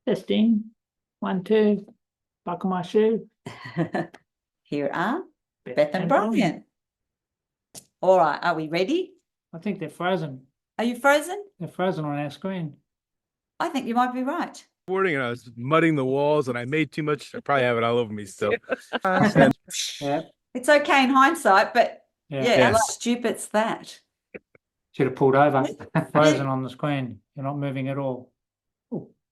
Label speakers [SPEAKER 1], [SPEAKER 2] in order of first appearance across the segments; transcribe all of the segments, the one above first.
[SPEAKER 1] Testing. 1, 2. Buckle my shoe.
[SPEAKER 2] Here are Beth and Brian. All right, are we ready?
[SPEAKER 1] I think they're frozen.
[SPEAKER 2] Are you frozen?
[SPEAKER 1] They're frozen on our screen.
[SPEAKER 2] I think you might be right.
[SPEAKER 3] Morning, and I was mudding the walls, and I made too much. I probably have it all over me still.
[SPEAKER 1] Yeah.
[SPEAKER 2] It's okay in hindsight, but yeah,
[SPEAKER 3] Yes.
[SPEAKER 2] how stupid's that?
[SPEAKER 1] Should have pulled over. Frozen on the screen. You're not moving at all.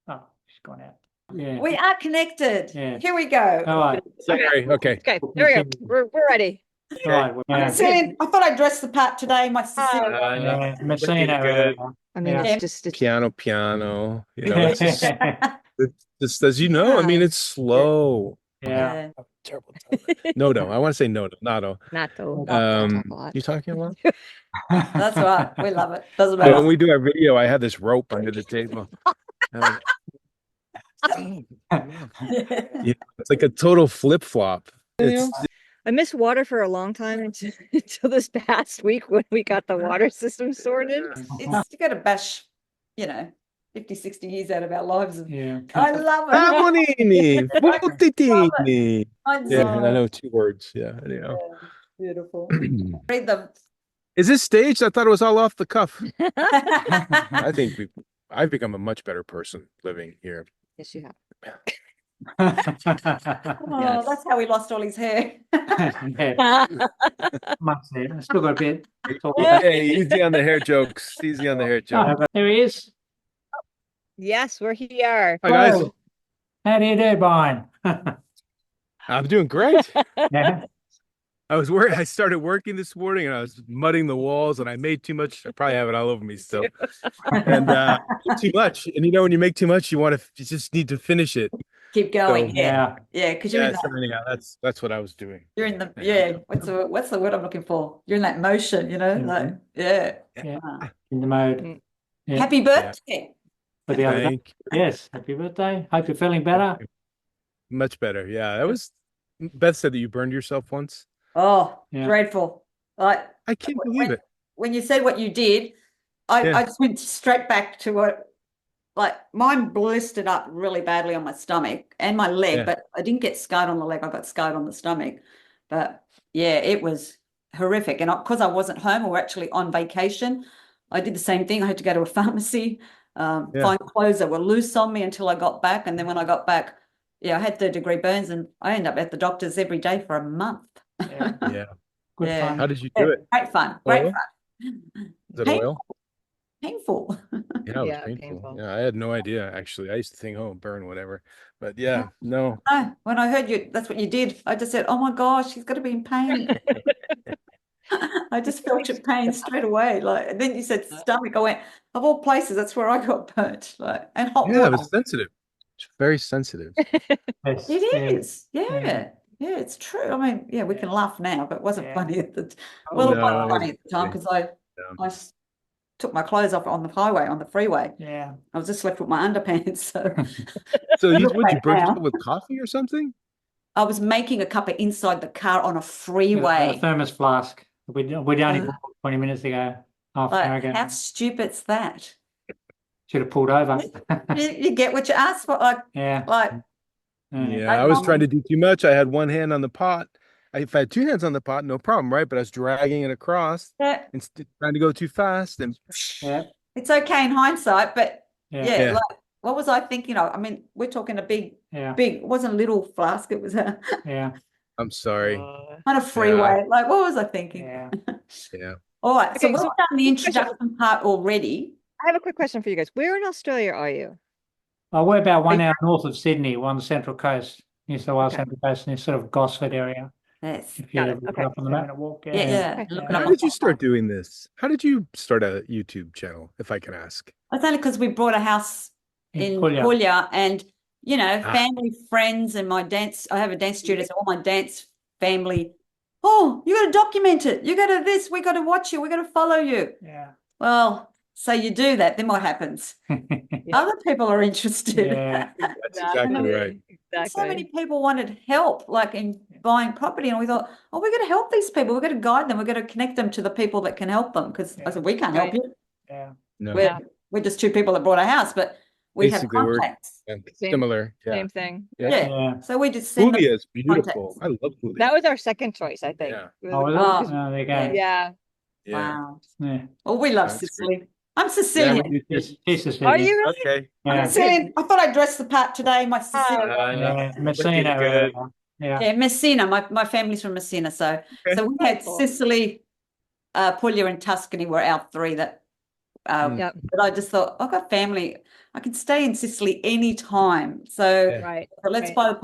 [SPEAKER 1] Oh, she's gone out. Yeah.
[SPEAKER 2] We are connected.
[SPEAKER 1] Yeah.
[SPEAKER 2] Here we go.
[SPEAKER 1] All right.
[SPEAKER 3] Sorry. Okay.
[SPEAKER 4] Okay, there we go. We're ready.
[SPEAKER 1] All right.
[SPEAKER 2] I'm Sicilian. I thought I dressed the part today. My Sicilian.
[SPEAKER 1] Yeah, Massimo.
[SPEAKER 3] Good.
[SPEAKER 4] I mean,
[SPEAKER 2] Yeah.
[SPEAKER 4] it's
[SPEAKER 3] Piano. You know, it's just as you know. I mean, it's slow.
[SPEAKER 1] Yeah.
[SPEAKER 3] Terrible. No. I want to say no. Not.
[SPEAKER 4] not though.
[SPEAKER 3] You talking about?
[SPEAKER 2] That's right. We love it. Doesn't
[SPEAKER 3] When
[SPEAKER 2] matter.
[SPEAKER 3] we do our video, I had this rope under the table. It's like a total flip flop.
[SPEAKER 4] I missed water for a long time until this past week when we got the water system sorted.
[SPEAKER 2] It's you got to bash, 50, 60 years out of our lives.
[SPEAKER 1] Yeah.
[SPEAKER 2] I love it.
[SPEAKER 3] Bonini, Butitini.
[SPEAKER 2] I
[SPEAKER 3] Yeah,
[SPEAKER 2] know.
[SPEAKER 3] and I know 2 words. Yeah, anyhow.
[SPEAKER 2] Beautiful. Read them.
[SPEAKER 3] Is this staged? I thought it was all off the cuff. I think I've become a much better person living here.
[SPEAKER 4] Yes, you have.
[SPEAKER 2] Oh, that's how we lost all his hair.
[SPEAKER 1] Yeah. Must say, I still got a bit.
[SPEAKER 3] Hey, easy on the hair jokes. Easy on the hair jokes.
[SPEAKER 1] There he is.
[SPEAKER 4] Yes, we're here.
[SPEAKER 3] Hi guys.
[SPEAKER 1] Whoa. How do you do, Brian?
[SPEAKER 3] I'm doing great.
[SPEAKER 1] Yeah.
[SPEAKER 3] I started working this morning, and I was mudding the walls, and I made too much. I probably have it all over me still. And too much. And when you make too much, you just need to finish it.
[SPEAKER 2] Keep going.
[SPEAKER 3] So,
[SPEAKER 2] yeah, because you're in
[SPEAKER 3] so anyhow, that's what I was doing.
[SPEAKER 2] you're in the what's the word I'm looking for? You're in that motion, like
[SPEAKER 1] Yeah. In the mode. Yeah.
[SPEAKER 2] Happy birthday.
[SPEAKER 1] For the other day.
[SPEAKER 3] Thank you.
[SPEAKER 1] Yes. Happy birthday. Hope you're feeling better.
[SPEAKER 3] Much better. Yeah, that was. Beth said that you burned yourself once.
[SPEAKER 2] Oh,
[SPEAKER 1] Yeah.
[SPEAKER 2] dreadful. Like
[SPEAKER 3] I can't believe it.
[SPEAKER 2] when you said what you did, I just went straight back to what, like mine blistered up really badly on my stomach and my leg, but I didn't get scarred on the leg. I got scarred on the stomach. But yeah, it was horrific. And because I wasn't home, we were actually on vacation, I did the same thing. I had to go to a pharmacy, find clothes that were loose on me until I got back. And then when I got back, I had 3rd-degree burns, and I ended up at the doctor's every day for a month.
[SPEAKER 1] Yeah. Good
[SPEAKER 2] Yeah.
[SPEAKER 1] fun.
[SPEAKER 3] How did you do it?
[SPEAKER 2] Great fun. Great
[SPEAKER 3] Oil?
[SPEAKER 2] fun.
[SPEAKER 3] Is it oil?
[SPEAKER 2] Painful.
[SPEAKER 3] Yeah, it was
[SPEAKER 4] Yeah,
[SPEAKER 3] painful.
[SPEAKER 4] painful.
[SPEAKER 3] Yeah, I had no idea actually. I used to think, burn whatever. But yeah, no.
[SPEAKER 2] No, when I heard that's what you did, I just said, oh my gosh, he's got to be in pain. I just felt your pain straight away. And then you said stomach. I went, of all places, that's where I got burnt. And hot
[SPEAKER 3] Yeah,
[SPEAKER 2] water.
[SPEAKER 3] it was sensitive. It's very sensitive.
[SPEAKER 1] Yes.
[SPEAKER 2] It is.
[SPEAKER 1] Yeah.
[SPEAKER 2] Yeah, it's true. I mean, we can laugh now, but it wasn't funny at the time.
[SPEAKER 1] Oh,
[SPEAKER 2] It wasn't funny at the time because I took my clothes off on the highway, on the freeway.
[SPEAKER 1] Yeah.
[SPEAKER 2] I was just left with my underpants. So
[SPEAKER 3] So you
[SPEAKER 2] Look back
[SPEAKER 3] burned
[SPEAKER 2] now.
[SPEAKER 3] yourself with coffee or something?
[SPEAKER 2] I was making a cuppa inside the car on a
[SPEAKER 1] A
[SPEAKER 2] freeway.
[SPEAKER 1] thermos flask. We only bought 20 minutes ago. Half an hour ago.
[SPEAKER 2] How stupid's that?
[SPEAKER 1] Should have pulled over.
[SPEAKER 2] You get what you asked for.
[SPEAKER 1] Yeah.
[SPEAKER 3] Yeah, I was trying to do too much. I had one hand on the pot. If I had 2 hands on the pot, no problem, right? But I was dragging it across and trying to go too fast. And
[SPEAKER 1] Yeah.
[SPEAKER 2] It's okay in hindsight, but
[SPEAKER 1] Yeah.
[SPEAKER 2] what was I thinking of? I mean, we're talking a big,
[SPEAKER 1] Yeah.
[SPEAKER 2] it wasn't a little flask. It was a
[SPEAKER 1] Yeah.
[SPEAKER 3] I'm sorry.
[SPEAKER 2] on a freeway. What was I thinking?
[SPEAKER 1] Yeah.
[SPEAKER 3] Yeah.
[SPEAKER 2] All right.
[SPEAKER 4] Okay,
[SPEAKER 2] So
[SPEAKER 4] so
[SPEAKER 2] we've done the introduction part already.
[SPEAKER 4] I have a quick question for you guys. Where in Australia are you?
[SPEAKER 1] Oh, we're about 1 hour north of Sydney. We're on the Central Coast, New South Wales
[SPEAKER 4] Okay.
[SPEAKER 1] Central Coast, near sort of Gosford area.
[SPEAKER 2] Yes.
[SPEAKER 1] If you
[SPEAKER 4] Got it.
[SPEAKER 1] look
[SPEAKER 4] Okay.
[SPEAKER 1] up on the map and walk.
[SPEAKER 2] Yeah.
[SPEAKER 4] Okay.
[SPEAKER 2] Looking
[SPEAKER 3] How
[SPEAKER 2] up
[SPEAKER 3] did you start doing this? How did you start a YouTube channel, if I can ask?
[SPEAKER 2] It's only because we bought a house in
[SPEAKER 1] Puglia.
[SPEAKER 2] Puglia and, family, friends, and my dance. I have a dance studio, so all my dance family. Oh, you got to document it. You got to this. We got to watch you. We got to follow you.
[SPEAKER 1] Yeah.
[SPEAKER 2] Well, so you do that, then what happens? Other people are interested.
[SPEAKER 1] Yeah.
[SPEAKER 3] That's exactly right.
[SPEAKER 4] Exactly.
[SPEAKER 2] So many people wanted help, like in buying property, and we thought, oh, we're going to help these people. We're going to guide them. We're going to connect them to the people that can help them. Because I said, we can't help you.
[SPEAKER 1] Yeah.
[SPEAKER 3] No.
[SPEAKER 2] We're just 2 people that bought a house, but we
[SPEAKER 3] Basically,
[SPEAKER 2] have contacts.
[SPEAKER 3] And
[SPEAKER 4] Same-
[SPEAKER 3] similar. Yeah.
[SPEAKER 4] Same thing.
[SPEAKER 3] Yeah.
[SPEAKER 2] Yeah.
[SPEAKER 1] Yeah.
[SPEAKER 2] So we just send them
[SPEAKER 3] Puglia is beautiful.
[SPEAKER 2] contacts.
[SPEAKER 3] I love Puglia.
[SPEAKER 4] That was our second choice, I think.
[SPEAKER 3] Yeah.
[SPEAKER 1] Oh, was it?
[SPEAKER 2] Oh,
[SPEAKER 1] Oh, there you go.
[SPEAKER 2] yeah.
[SPEAKER 4] Yeah.
[SPEAKER 3] Yeah.
[SPEAKER 2] Wow.
[SPEAKER 1] Yeah.
[SPEAKER 2] Well, we love
[SPEAKER 3] That's great.
[SPEAKER 2] Sicily. I'm
[SPEAKER 3] Yeah,
[SPEAKER 2] Sicilian.
[SPEAKER 3] we do too.
[SPEAKER 1] She's
[SPEAKER 4] Are
[SPEAKER 1] Sicilian.
[SPEAKER 4] you really?
[SPEAKER 3] Okay.
[SPEAKER 2] I'm
[SPEAKER 1] Yeah.
[SPEAKER 2] Sicilian. I thought I dressed the part today. My Sicilian.
[SPEAKER 1] Yeah.
[SPEAKER 3] Looking
[SPEAKER 1] Messina.
[SPEAKER 3] good.
[SPEAKER 1] Yeah.
[SPEAKER 2] Yeah, Messina. My family's from Messina. So
[SPEAKER 3] Okay.
[SPEAKER 2] we had
[SPEAKER 4] Cool.
[SPEAKER 2] Sicily, Puglia, and Tuscany were our three that.
[SPEAKER 4] Yep.
[SPEAKER 2] But I just thought I've got family. I can stay in Sicily anytime. So
[SPEAKER 3] Yeah.
[SPEAKER 4] Right.
[SPEAKER 2] let's
[SPEAKER 4] right.
[SPEAKER 2] buy the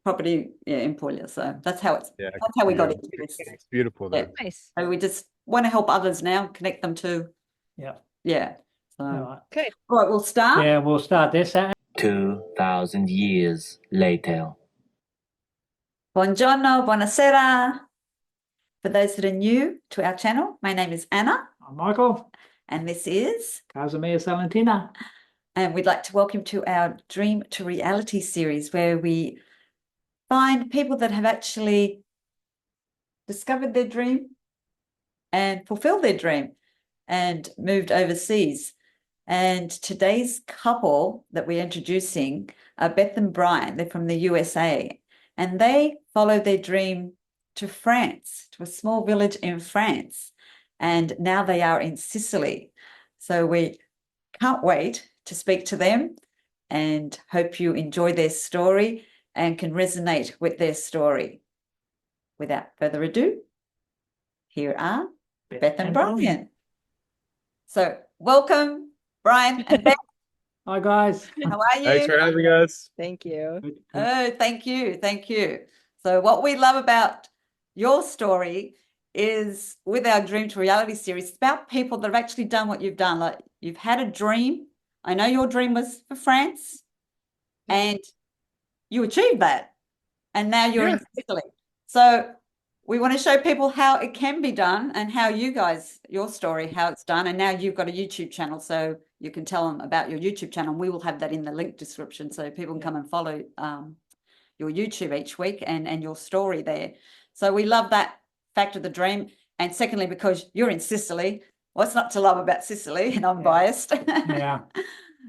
[SPEAKER 2] property in Puglia. So that's how
[SPEAKER 3] Yeah.
[SPEAKER 2] that's how we got
[SPEAKER 3] Yeah.
[SPEAKER 2] into this.
[SPEAKER 3] It's beautiful
[SPEAKER 2] Yeah.
[SPEAKER 3] there.
[SPEAKER 4] Nice.
[SPEAKER 2] So we just want to help others now, connect them to.
[SPEAKER 1] Yeah.
[SPEAKER 2] Yeah. So
[SPEAKER 1] All right.
[SPEAKER 4] Okay.
[SPEAKER 2] all right, we'll start.
[SPEAKER 1] Yeah, we'll start this.
[SPEAKER 5] 2,000 years later.
[SPEAKER 2] Buongiorno, buonasera. For those that are new to our channel, my name is Anna,
[SPEAKER 1] I'm Michael.
[SPEAKER 2] and this is,
[SPEAKER 1] Casimir Salentina.
[SPEAKER 2] and we'd like to welcome to our Dream to Reality series, where we find people that have actually discovered their dream and fulfilled their dream and moved overseas. And today's couple that we're introducing are Beth and Brian. They're from the USA, and they followed their dream to France, to a small village in France. And now they are in Sicily. So we can't wait to speak to them and hope you enjoy their story and can resonate with their story. Without further ado, here are Beth and Brian. So welcome, Brian and Beth.
[SPEAKER 1] Hi, guys.
[SPEAKER 2] How are you?
[SPEAKER 3] Thanks for having us.
[SPEAKER 4] Thank you.
[SPEAKER 1] Good.
[SPEAKER 2] Oh, thank you. Thank you. So what we love about your story is with our Dream to Reality series, it's about people that have actually done what you've done. Like you've had a dream. I know your dream was for France and you achieved that. And now you're in Sicily. So we want to show people how it can be done and how you guys, your story, how it's done. And now you've got a YouTube channel, so you can tell them about your YouTube channel. We will have that in the link description so people can come and follow your YouTube each week and your story there. So we love that fact of the dream. And secondly, because you're in Sicily, what's not to love about Sicily? And I'm biased.
[SPEAKER 1] Yeah.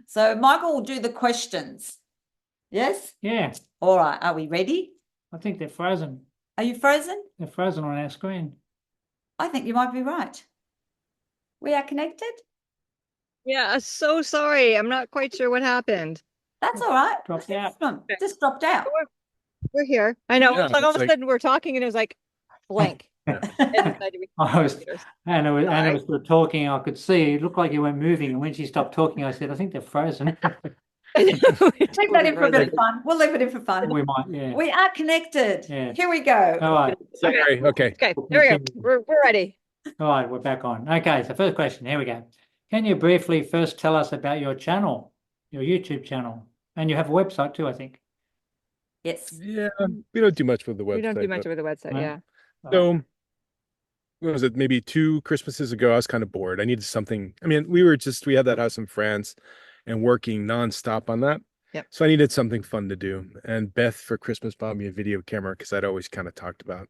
[SPEAKER 2] So Michael will do the questions. Yes?
[SPEAKER 1] Yeah.
[SPEAKER 2] All right. Are we ready?
[SPEAKER 1] I think they're frozen.
[SPEAKER 2] Are you frozen?
[SPEAKER 1] They're frozen on our screen.
[SPEAKER 2] I think you might be right. We are connected?
[SPEAKER 4] Yeah, I'm so sorry. I'm not quite sure what happened.
[SPEAKER 2] That's all right.
[SPEAKER 1] Dropped out.
[SPEAKER 2] Just dropped out.
[SPEAKER 4] We're here. I know.
[SPEAKER 3] Yeah,
[SPEAKER 4] It's like all of
[SPEAKER 3] it's
[SPEAKER 4] a
[SPEAKER 3] like-
[SPEAKER 4] sudden we're talking and it was like blank. And decided we-
[SPEAKER 1] I was, Anna was still talking. I could see it looked like you weren't moving. And when she stopped talking, I said, I think they're frozen.
[SPEAKER 2] Take that in for a bit of fun. We'll leave it in for fun.
[SPEAKER 1] We might, yeah.
[SPEAKER 2] We are connected.
[SPEAKER 1] Yeah.
[SPEAKER 2] Here we go.
[SPEAKER 1] All right.
[SPEAKER 3] Sorry. Okay.
[SPEAKER 4] Okay, there we go. We're ready.
[SPEAKER 1] All right, we're back on. Okay, so first question. Here we go. Can you briefly first tell us about your channel, your YouTube channel? And you have a website too, I think.
[SPEAKER 2] Yes.
[SPEAKER 3] Yeah. We don't do much with the website.
[SPEAKER 4] We don't do much
[SPEAKER 3] but-
[SPEAKER 4] with the website,
[SPEAKER 1] Right.
[SPEAKER 4] yeah.
[SPEAKER 3] So, what was it? Maybe 2 Christmases ago, I was kind of bored. I needed something. I mean, we had that house in France and working nonstop on that.
[SPEAKER 4] Yep.
[SPEAKER 3] So I needed something fun to do. And Beth for Christmas bought me a video camera because I'd always kind of talked about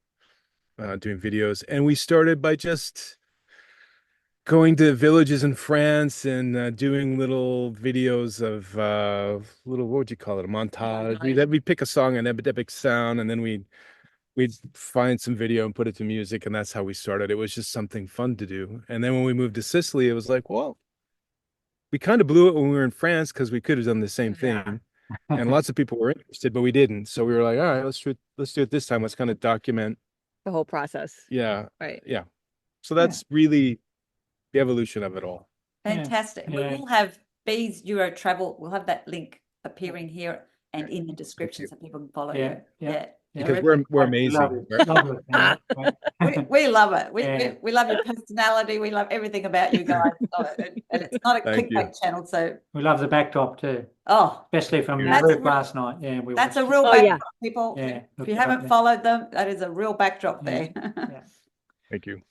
[SPEAKER 3] doing videos. And we started by just going to villages in France and doing little videos of what would you call it? A montage. We'd pick a song, an epic sound, and then we'd find some video and put it to music, and that's how we started. It was just something fun to do. And then when we moved to Sicily, it was like, well, we kind of blew it when we were in France because we could have done the same thing. And lots of people were interested, but we didn't. So we were like, all right, let's do it this time. Let's kind of document.
[SPEAKER 4] The whole process.
[SPEAKER 3] Yeah.
[SPEAKER 4] Right.
[SPEAKER 3] Yeah. So that's really the evolution of it all.
[SPEAKER 2] Fantastic. We
[SPEAKER 1] Yeah.
[SPEAKER 2] will have Bees Euro Travel. We'll have that link appearing here and in the description so people can follow
[SPEAKER 1] Yeah,
[SPEAKER 2] you.
[SPEAKER 1] yeah.
[SPEAKER 3] Because we're amazing.
[SPEAKER 1] Love it. Love it, man. Right.
[SPEAKER 2] We love it.
[SPEAKER 1] Yeah.
[SPEAKER 2] We love your personality. We love everything about you guys. And it's not a
[SPEAKER 3] Thank you.
[SPEAKER 2] clickbait channel. So,
[SPEAKER 1] We love the backdrop too, especially from the
[SPEAKER 2] That's a
[SPEAKER 1] roof
[SPEAKER 2] real-
[SPEAKER 1] last night. Yeah, we
[SPEAKER 2] that's a
[SPEAKER 1] watched
[SPEAKER 2] real
[SPEAKER 4] Oh, yeah.
[SPEAKER 2] backdrop, people.
[SPEAKER 1] Yeah,
[SPEAKER 2] If
[SPEAKER 1] look
[SPEAKER 2] you
[SPEAKER 1] it up
[SPEAKER 2] haven't
[SPEAKER 1] there.
[SPEAKER 2] followed them, that is a real backdrop
[SPEAKER 1] Yeah.
[SPEAKER 2] there.
[SPEAKER 1] Yeah.
[SPEAKER 3] Thank you.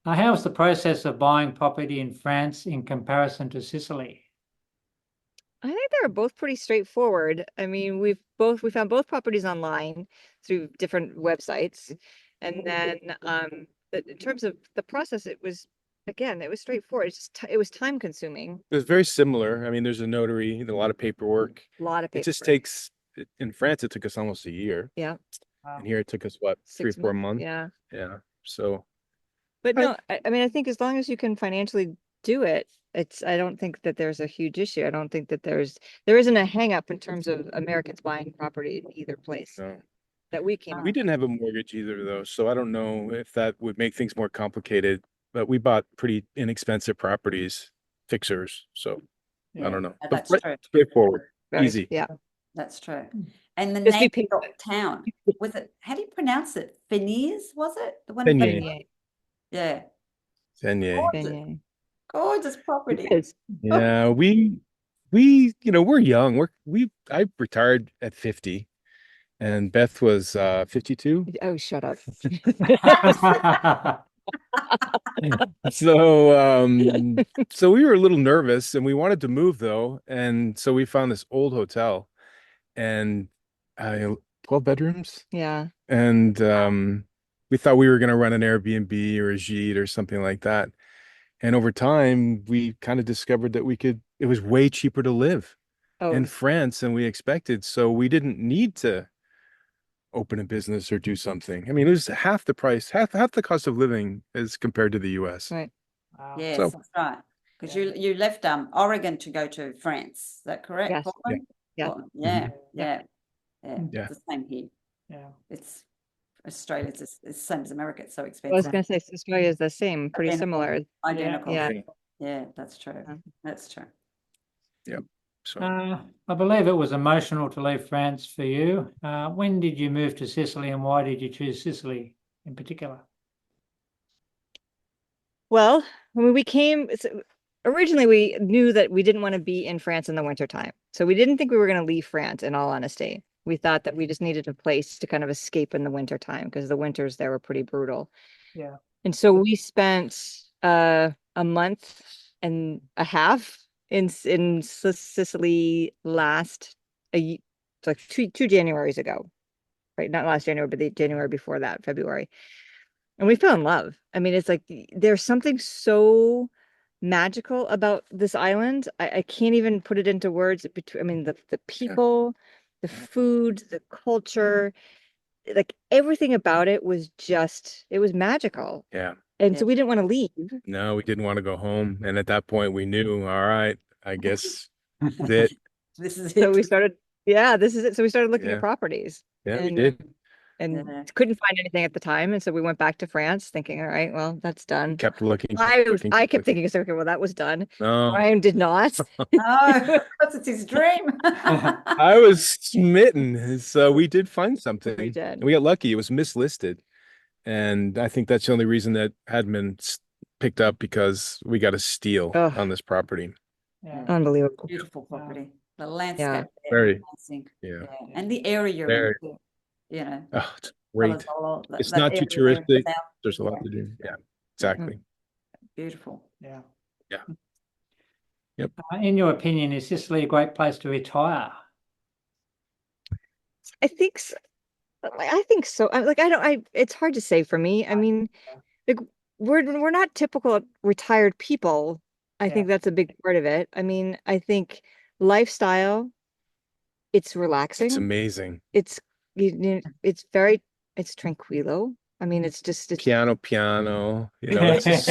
[SPEAKER 1] Now, how's the process of buying property in France in comparison to Sicily?
[SPEAKER 4] I think they're both pretty straightforward. I mean, we found both properties online through different websites. And then in terms of the process, it was again, it was straightforward. It's just, it was time consuming,
[SPEAKER 3] It was very similar. I mean, there's a notary, a lot of paperwork.
[SPEAKER 4] a lot of
[SPEAKER 3] It just
[SPEAKER 4] paperwork.
[SPEAKER 3] takes, in France, it took us almost a year.
[SPEAKER 4] Yeah,
[SPEAKER 3] And here it took us, what, 3 or 4 months?
[SPEAKER 4] yeah.
[SPEAKER 3] Yeah. So,
[SPEAKER 4] But
[SPEAKER 3] I-
[SPEAKER 4] no, I mean, I think as long as you can financially do it, I don't think that there's a huge issue. I don't think that there isn't a hang up in terms of Americans buying property in either place
[SPEAKER 3] no.
[SPEAKER 4] that we came
[SPEAKER 3] We
[SPEAKER 4] up.
[SPEAKER 3] didn't have a mortgage either, though. So I don't know if that would make things more complicated. But we bought pretty inexpensive properties, fixers. So I don't know.
[SPEAKER 2] Yeah,
[SPEAKER 3] But
[SPEAKER 2] that's true.
[SPEAKER 3] straightforward,
[SPEAKER 4] Very-
[SPEAKER 3] easy.
[SPEAKER 4] Yeah.
[SPEAKER 2] That's true. And the
[SPEAKER 4] Just be
[SPEAKER 2] name of the town, was it, how do you pronounce it? Feniers, was it? The one
[SPEAKER 3] Feniers.
[SPEAKER 4] Beignet,
[SPEAKER 2] Yeah.
[SPEAKER 3] Senier.
[SPEAKER 4] beignet.
[SPEAKER 2] Gorgeous property.
[SPEAKER 4] It is.
[SPEAKER 3] Yeah, we're young. I retired at 50 and Beth was 52.
[SPEAKER 4] Oh, shut up.
[SPEAKER 3] So we were a little nervous and we wanted to move though. And so we found this old hotel and 12 bedrooms.
[SPEAKER 4] Yeah.
[SPEAKER 3] And we thought we were going to run an Airbnb or a Gîte or something like that. And over time, we kind of discovered that it was way cheaper to live
[SPEAKER 4] Oh,
[SPEAKER 3] in France than we expected. So we didn't need to open a business or do something. I mean, it was half the price, half the cost of living as compared to the US.
[SPEAKER 4] right.
[SPEAKER 1] Wow.
[SPEAKER 2] Yes,
[SPEAKER 3] So-
[SPEAKER 2] that's right. Because you left Oregon to go to France. Is that correct?
[SPEAKER 4] Yes.
[SPEAKER 2] Portland?
[SPEAKER 4] Yeah.
[SPEAKER 2] Portland. Yeah,
[SPEAKER 1] Yeah.
[SPEAKER 2] yeah.
[SPEAKER 3] Yeah.
[SPEAKER 2] It's the same here.
[SPEAKER 1] Yeah.
[SPEAKER 2] It's Australia. It's the same as America. It's so
[SPEAKER 4] I was
[SPEAKER 2] expensive.
[SPEAKER 4] going to say Australia is the same, pretty
[SPEAKER 2] Identical.
[SPEAKER 4] similar.
[SPEAKER 2] Identical.
[SPEAKER 4] Yeah.
[SPEAKER 2] Yeah, that's true.
[SPEAKER 4] Yeah.
[SPEAKER 2] That's true.
[SPEAKER 3] So
[SPEAKER 1] I believe it was emotional to leave France for you. When did you move to Sicily and why did you choose Sicily in particular?
[SPEAKER 4] Well, when we came, originally we knew that we didn't want to be in France in the wintertime. So we didn't think we were going to leave France, in all honesty. We thought that we just needed a place to kind of escape in the wintertime because the winters there were pretty brutal.
[SPEAKER 1] Yeah.
[SPEAKER 4] And so we spent a month and a half in Sicily it's like two Januaries ago, right? Not last January, but the January before that, February. And we fell in love. I mean, it's like there's something so magical about this island. I can't even put it into words. I mean, the people, the food, the culture, like everything about it was it was magical.
[SPEAKER 3] yeah,
[SPEAKER 4] And
[SPEAKER 2] Yeah.
[SPEAKER 4] so we didn't want to leave.
[SPEAKER 3] no, we didn't want to go home. And at that point we knew, all right, I guess that,
[SPEAKER 2] This is
[SPEAKER 4] So
[SPEAKER 2] it.
[SPEAKER 4] we started, this is it. So we started looking
[SPEAKER 3] Yeah.
[SPEAKER 4] at properties
[SPEAKER 3] yeah, we
[SPEAKER 4] And-
[SPEAKER 3] did.
[SPEAKER 4] and
[SPEAKER 2] Yeah.
[SPEAKER 4] couldn't find anything at the time. And so we went back to France thinking, all right, well, that's done.
[SPEAKER 3] Kept looking.
[SPEAKER 4] I
[SPEAKER 3] looking,
[SPEAKER 4] kept
[SPEAKER 3] looking.
[SPEAKER 4] thinking, okay, well, that was done.
[SPEAKER 3] No,
[SPEAKER 4] Ryan did not.
[SPEAKER 2] No, because it's his dream.
[SPEAKER 3] I was smitten. So we did find something.
[SPEAKER 4] We did.
[SPEAKER 3] And we got lucky. It was mislisted. And I think that's the only reason that had been picked up because we got a steal
[SPEAKER 4] Ugh.
[SPEAKER 3] on this property.
[SPEAKER 1] Yeah.
[SPEAKER 4] Unbelievable.
[SPEAKER 2] Beautiful property. The landscape. there,
[SPEAKER 3] Very.
[SPEAKER 2] amazing.
[SPEAKER 3] Yeah.
[SPEAKER 2] Yeah. And the area you're
[SPEAKER 3] Very.
[SPEAKER 2] in, too, you know.
[SPEAKER 3] Oh, it's great.
[SPEAKER 2] Salazar,
[SPEAKER 3] It's
[SPEAKER 2] that
[SPEAKER 3] not too
[SPEAKER 2] area there,
[SPEAKER 3] touristic.
[SPEAKER 2] south,
[SPEAKER 3] There's a lot to do. Yeah, exactly.
[SPEAKER 2] Beautiful.
[SPEAKER 1] Yeah.
[SPEAKER 3] Yeah. Yep.
[SPEAKER 1] In your opinion, is Sicily a great place to retire?
[SPEAKER 4] I think so. I think so. It's hard to say for me. I mean, like we're not typical retired people. I
[SPEAKER 1] Yeah.
[SPEAKER 4] think that's a big part of it. I mean, I think lifestyle, it's relaxing.
[SPEAKER 3] It's amazing.
[SPEAKER 4] It's it's tranquilo. I mean, it's
[SPEAKER 3] Piano, it's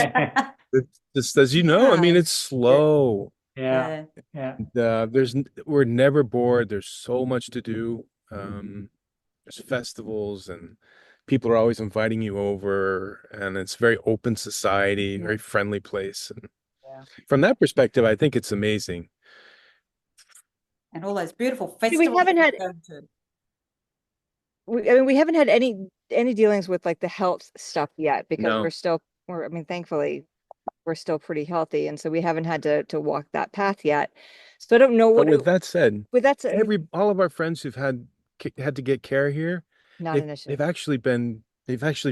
[SPEAKER 3] just as you know, I mean, it's slow.
[SPEAKER 1] Yeah. Yeah.
[SPEAKER 3] We're never bored. There's so much to do. There's festivals and people are always inviting you over, and it's very open society, very friendly place. And
[SPEAKER 1] Yeah.
[SPEAKER 3] from that perspective, I think it's amazing.
[SPEAKER 2] And all those beautiful
[SPEAKER 4] we
[SPEAKER 2] festivals.
[SPEAKER 4] haven't
[SPEAKER 2] that
[SPEAKER 4] had-
[SPEAKER 2] you go to.
[SPEAKER 4] we haven't had any dealings with like the health stuff yet because
[SPEAKER 3] No.
[SPEAKER 4] I mean, thankfully we're still pretty healthy. And so we haven't had to walk that path yet. So I don't know
[SPEAKER 3] But
[SPEAKER 4] what,
[SPEAKER 3] with that said,
[SPEAKER 4] all
[SPEAKER 3] all of our friends who've had to get care here,
[SPEAKER 4] not an issue.
[SPEAKER 3] they've actually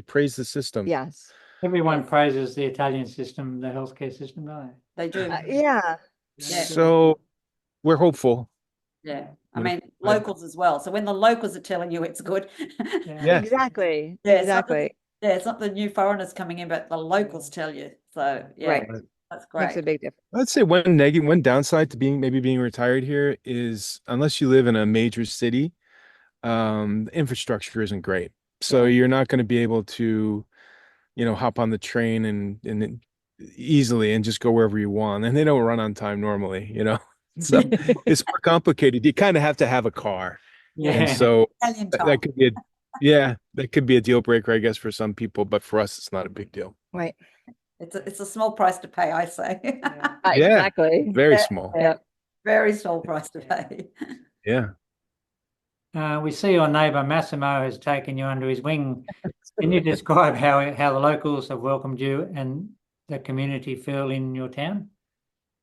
[SPEAKER 3] praised the system.
[SPEAKER 4] Yes.
[SPEAKER 1] Everyone praises the Italian system, the healthcare system, don't
[SPEAKER 2] They do.
[SPEAKER 4] Yeah.
[SPEAKER 2] Yeah.
[SPEAKER 3] So we're hopeful.
[SPEAKER 2] Yeah. I
[SPEAKER 3] Yeah.
[SPEAKER 2] mean, locals as well. So when the locals are telling you it's good.
[SPEAKER 3] Yeah.
[SPEAKER 4] Exactly.
[SPEAKER 2] Yeah,
[SPEAKER 4] Exactly.
[SPEAKER 2] Yeah, it's not the new foreigners coming in, but the locals tell you. So yeah,
[SPEAKER 4] Right.
[SPEAKER 2] that's
[SPEAKER 4] Makes
[SPEAKER 2] great.
[SPEAKER 4] a big difference.
[SPEAKER 3] I'd say one downside to being retired here is unless you live in a major city, the infrastructure isn't great. So
[SPEAKER 2] Yeah.
[SPEAKER 3] you're not going to be able to, hop on the train and easily and just go wherever you want. And they don't run on time normally. So it's more complicated. You kind of have to have a car. And
[SPEAKER 1] Yeah.
[SPEAKER 3] so
[SPEAKER 2] Italian
[SPEAKER 3] that
[SPEAKER 2] time.
[SPEAKER 3] could be that could be a deal breaker, I guess, for some people, but for us, it's not a big deal.
[SPEAKER 4] Right.
[SPEAKER 2] It's a small price to pay, I say.
[SPEAKER 1] Yeah.
[SPEAKER 3] Yeah.
[SPEAKER 4] Exactly.
[SPEAKER 3] Very
[SPEAKER 2] Yeah.
[SPEAKER 3] small.
[SPEAKER 4] Yep.
[SPEAKER 2] Very small price to pay.
[SPEAKER 3] Yeah.
[SPEAKER 1] We see your neighbour Massimo has taken you under his wing. Can you describe how the locals have welcomed you and the community feel in your town?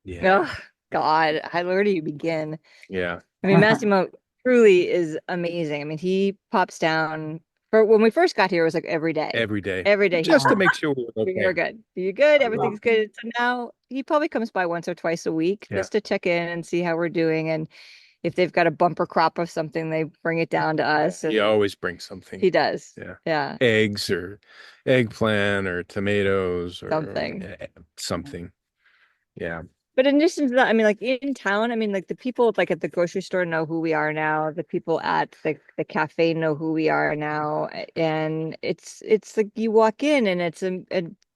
[SPEAKER 3] Yeah.
[SPEAKER 4] Oh, God, where do you begin?
[SPEAKER 3] Yeah.
[SPEAKER 4] I mean, Massimo truly is amazing. I mean, he pops down for when we first got here, it was like every day.
[SPEAKER 3] Every day.
[SPEAKER 4] Every day.
[SPEAKER 3] Just to make sure we're
[SPEAKER 4] You're
[SPEAKER 3] okay.
[SPEAKER 4] good. You're good.
[SPEAKER 3] I
[SPEAKER 4] Everything's good. So now he probably comes by once or twice a week
[SPEAKER 3] Yeah.
[SPEAKER 4] just to check in and see how we're doing. And if they've got a bumper crop of something, they bring it down to us.
[SPEAKER 3] He
[SPEAKER 4] And
[SPEAKER 3] always brings something.
[SPEAKER 4] he does.
[SPEAKER 3] Yeah.
[SPEAKER 4] Yeah.
[SPEAKER 3] Eggs or eggplant or tomatoes or
[SPEAKER 4] Something.
[SPEAKER 3] something. Yeah.
[SPEAKER 4] But in addition to that, I mean, like in town, I mean, like the people like at the grocery store know who we are now. The people at the cafe know who we are now. And it's like you walk in and it's a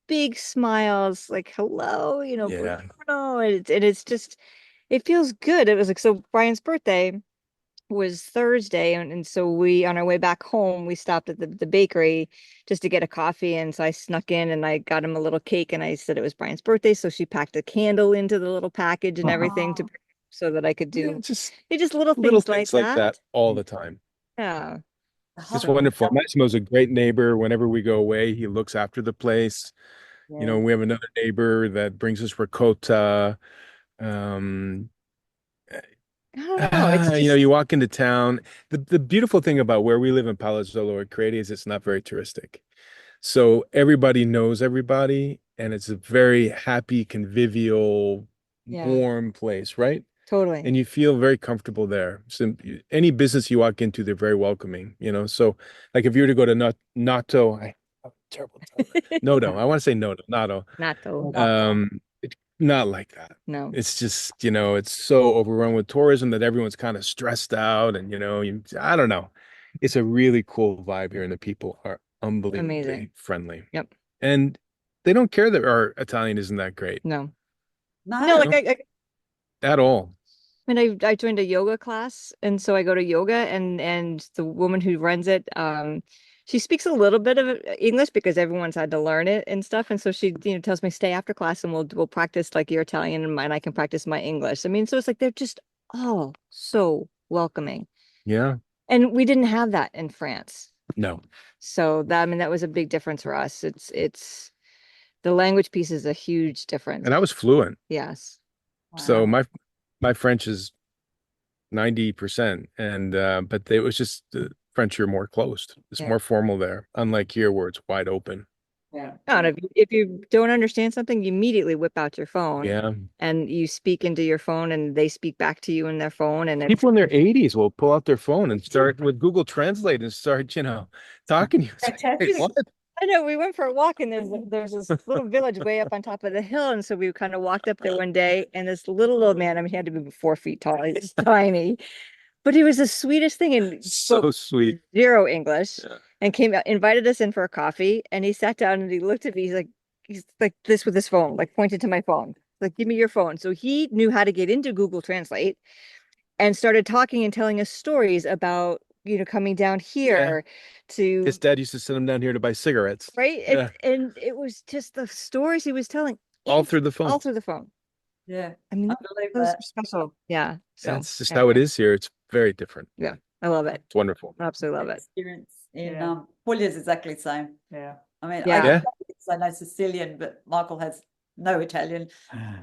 [SPEAKER 4] big smiles, like hello,
[SPEAKER 3] Yeah.
[SPEAKER 4] buongiorno. And it's just it feels good. It was like so Brian's birthday was Thursday, and so we on our way back home we stopped at the bakery just to get a coffee, and so I snuck in and I got him a little cake and I said it was Brian's birthday, so she packed a candle into the little package and everything to so that I could
[SPEAKER 3] Yeah,
[SPEAKER 4] do
[SPEAKER 3] just
[SPEAKER 4] little
[SPEAKER 3] little
[SPEAKER 4] things
[SPEAKER 3] things like that all the time.
[SPEAKER 4] Yeah.
[SPEAKER 3] It's wonderful. Massimo's a great neighbor. Whenever we go away, he looks after the place.
[SPEAKER 2] Yeah.
[SPEAKER 3] We have another neighbor that brings us ricotta.
[SPEAKER 4] I don't know. It's just
[SPEAKER 3] You walk into town. The beautiful thing about where we live in Palazzolo or Credi is it's not very touristic. So everybody knows everybody, and it's a very happy, convivial,
[SPEAKER 4] Yeah.
[SPEAKER 3] warm place, right?
[SPEAKER 4] totally.
[SPEAKER 3] And you feel very comfortable there. So any business you walk into, they're very welcoming. So like if you were to go to Noto, terrible. Noto. I want to say Noto, Nato.
[SPEAKER 4] Not though.
[SPEAKER 3] It's not like that.
[SPEAKER 4] No.
[SPEAKER 3] It's just, it's so overrun with tourism that everyone's kind of stressed out and, I don't know. It's a really cool vibe here and the people are unbelievably
[SPEAKER 4] Amazing.
[SPEAKER 3] friendly.
[SPEAKER 4] Yep.
[SPEAKER 3] And they don't care that our Italian isn't that great
[SPEAKER 4] No.
[SPEAKER 2] No,
[SPEAKER 4] No, like
[SPEAKER 3] at all.
[SPEAKER 4] And I joined a yoga class, and so I go to yoga, and the woman who runs it, she speaks a little bit of English because everyone's had to learn it and stuff, and so she tells me stay after class and we'll practice like your Italian and I can practice my English. I mean, so it's like they're just all so welcoming,
[SPEAKER 3] Yeah.
[SPEAKER 4] and we didn't have that in France,
[SPEAKER 3] No.
[SPEAKER 4] so that was a big difference for us. It's the language piece is a huge difference.
[SPEAKER 3] And I was fluent.
[SPEAKER 4] Yes.
[SPEAKER 3] So
[SPEAKER 2] wow.
[SPEAKER 3] my French is 90%. And but it was just the French are more closed. It's
[SPEAKER 4] Yeah.
[SPEAKER 3] more formal there, unlike here where it's wide open.
[SPEAKER 2] Yeah.
[SPEAKER 4] No, and if you don't understand something, you immediately whip out your phone
[SPEAKER 3] Yeah.
[SPEAKER 4] and you speak into your phone and they speak back to you in their phone. And it's
[SPEAKER 3] People in their 80s will pull out their phone and start with Google Translate and start, talking to you. It's like,
[SPEAKER 2] Fantastic.
[SPEAKER 3] "Hey, what?"
[SPEAKER 4] I know we went for a walk and there's this little village way up on top of the hill. And so we kind of walked up there one day and this little old man, I mean, he had to be 4 feet tall. He's tiny, but he was the sweetest thing and
[SPEAKER 3] So
[SPEAKER 4] spoke
[SPEAKER 3] sweet.
[SPEAKER 4] zero English
[SPEAKER 3] Yeah.
[SPEAKER 4] and invited us in for a coffee. And he sat down and he looked at me. He's like this with his phone, like pointed to my phone, like, give me your phone. So he knew how to get into Google Translate and started talking and telling us stories about, coming down here to
[SPEAKER 3] His dad used to send him down here to buy cigarettes.
[SPEAKER 4] right.
[SPEAKER 3] Yeah.
[SPEAKER 4] And it was just the stories he was telling
[SPEAKER 3] All through the phone.
[SPEAKER 4] all through the phone.
[SPEAKER 2] Yeah.
[SPEAKER 4] I mean,
[SPEAKER 2] I believe
[SPEAKER 4] those
[SPEAKER 2] that.
[SPEAKER 4] are special. Yeah. So
[SPEAKER 3] That's just how it is here. It's very different.
[SPEAKER 4] I love it.
[SPEAKER 3] It's wonderful.
[SPEAKER 4] Absolutely love it.
[SPEAKER 2] Experience in
[SPEAKER 1] Yeah.
[SPEAKER 2] Puglia is exactly the same.
[SPEAKER 1] Yeah.
[SPEAKER 2] I mean,
[SPEAKER 4] Yeah.
[SPEAKER 2] I know Sicilian, but Michael has no Italian.